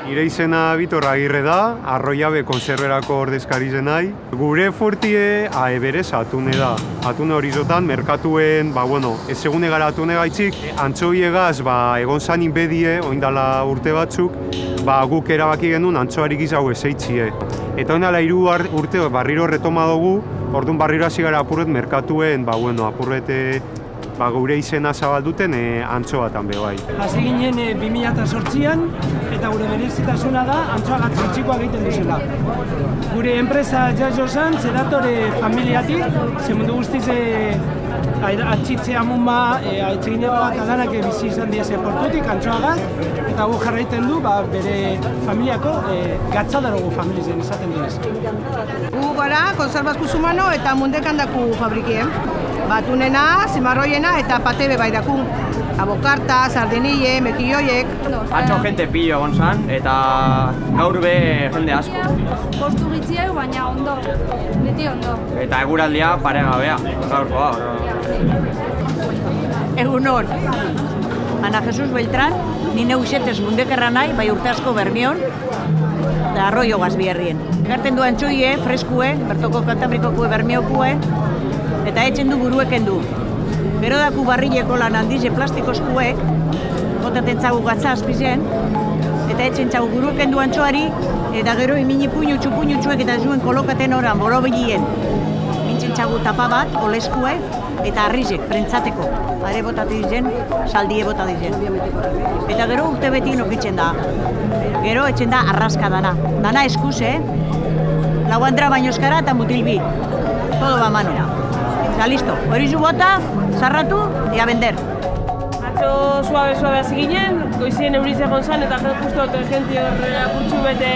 Nire izena Bitor Agirre da, Arroiabe konserberako ordezkari zenai. Gure fuertie berez atune da. Atune horizotan, merkatuen, ez egune gara atune gaitzik, antxoiegaz egon zanin bedie, oindala urte batzuk, guk erabaki genuen antxoarik izau ezeitzie. Eta oindala 3 urte barriro retoma dugu, orduan barriro hasi gara apurret merkatuen, apurret gure izena zabalduten antxoatan be bai. Hasi ginen 2008an eta gure berezitasuna da antxoa gatzitxikoa egiten duzela. Gure enpresa jazozan, zedatore familiatik, zemundu guztiz atxitzea mumba, atxegineko bat adanak bizi izan diese portutik, antxoagaz, eta gu jarraiten du bere familiako gatzadarogu familizen izaten dinez. Gu gara, konservazku zumano eta mundekandaku fabrikien. Batunena, zimarroiena eta patebe bai daku. Abokarta, sardinille, mekilloiek. Atxo jente pilo egon zan, eta gaur be jende asko. Kostu gitzieu, baina ondo, beti ondo. Eta eguraldia paregabea, gaurkoa. Egunon, Ana Jesus Beltran, ni neuxetez mundekerra nahi, bai urte asko Bermion, eta Arroio Gazbierrien. Garten du antxoie, freskue, bertoko Kantabrikokue, Bermiokue, eta etxen du burueken du. Gero daku barrileko lan handize plastikoskue, botaten txagu gatza azpizen, eta etxen txagu burueken du antxoari, eta gero imini puñutxuek eta zuen kolokaten oran borobilien. Mintzen txagu tapa bat, oleskue, eta arrizek, prentzateko. Are botate dizen, saldie bota dizen. Eta gero urte beti nokitzen da. Gero etxen da arraska dana. Dana eskuz, lau andra baino eskara eta mutilbi. Todo ba manera. Eta listo, horizu bota, zarratu, ea bender. Atzo suabe hasi ginen, goizien euriz egon zan, eta justo gente horrela apurtxu bete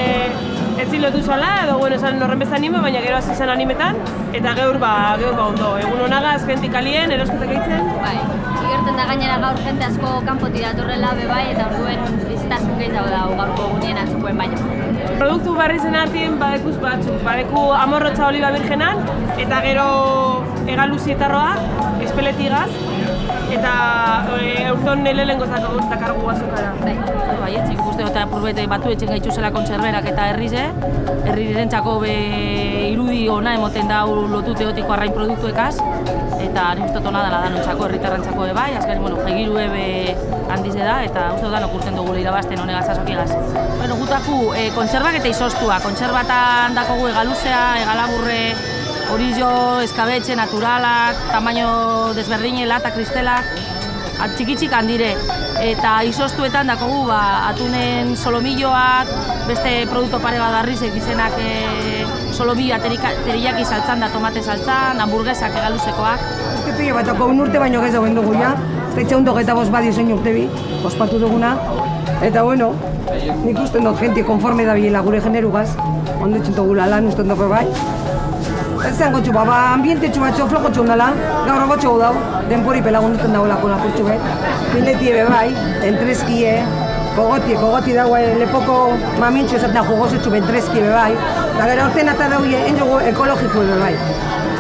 etzilotu zala, edo esan horren bezan anime, baina gero hasi zen animetan, eta gaur ondo. Egun honagaz, jentik alien, erosketak egiten. Bai, igerten da gainera gaur jente asko kanpotik datorrela bai, eta orduen bizitasun gehiago da gaurko egunien atzukuen baina. Produktu barri zen artien badekuz batzuk, badeku amorrotza oliba birgenan, eta gero egaluzietarroa, espeletigaz, eta urton lehenengoz dakargu azukara. Bai, etxik uste eta purbete batu etxen gaituzela kontserberak eta herrirentzako irudi ona emoten da lotu teotiko arrain produktuekaz, eta ni uste tona dela danontzako, herritarrantzako bai, azkari, jegiru handize da, eta uste danok urten dugu irabazten honegaz azokiegaz. Gutaku kontserbak eta izostua, kontserbatan dakogu egaluzea, egalaburre, horizio, eskabetxe, naturalak, tamaino desberdine, lata, kristelak, txikitxik handire. Eta izostuetan dakogu atunen solomilloak, beste produktu pare bat darrizek izenak solomilloa teriyaki saltzan da, tomate saltzan, hamburguesak egaluzekoak. Pilo bat un urte baino gez dagoen dugu ja. Zaitza un 25 badio zein urte bi, ospatu duguna. Eta nik usten dut gente konforme da biela gure generugaz. Ondo txentogula lan usten dut bai. Ez zen gotxu, ambiente txumatxo, floko txundala, gaur gotxo dau, denpori pelagunduten dagoelako lapurtxu bet. Filetie bai, entreskie, kogoti dago lepoko mamintxo ezaten jugosetxu bentreskie bai. Eta gero orten eta daude, enjogu ekologiko bai.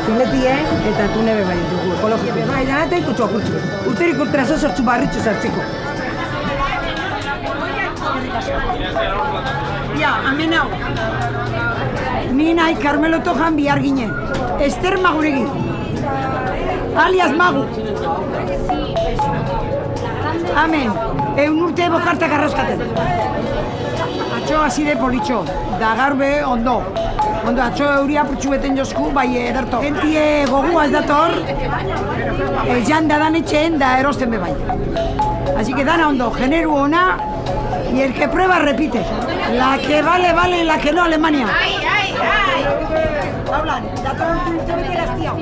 Filetie eta tune bai dugu, ekologiko bai, da eta ikutxu apurtxu. Urterik urtera sortxu barritxu zartziko. Ja, hemen hau. Ni nahi Carmelo Tojan bihar ginen. Ester Maguregi. Alias Magu. Amen. Urte bokartak arraskaten. Atxo azide politxo. Da garbe ondo. Ondo, atxo euria purtsu beten josku, bai ederto. Gentie gogua ez dator. Jan da dan etxeen da erosten be bai. Así que dana ondo, generu ona. Y el que prueba repite. La que vale, vale, y la que no, Alemania. ¡Ay! Hablan, dator urte bete gaztia.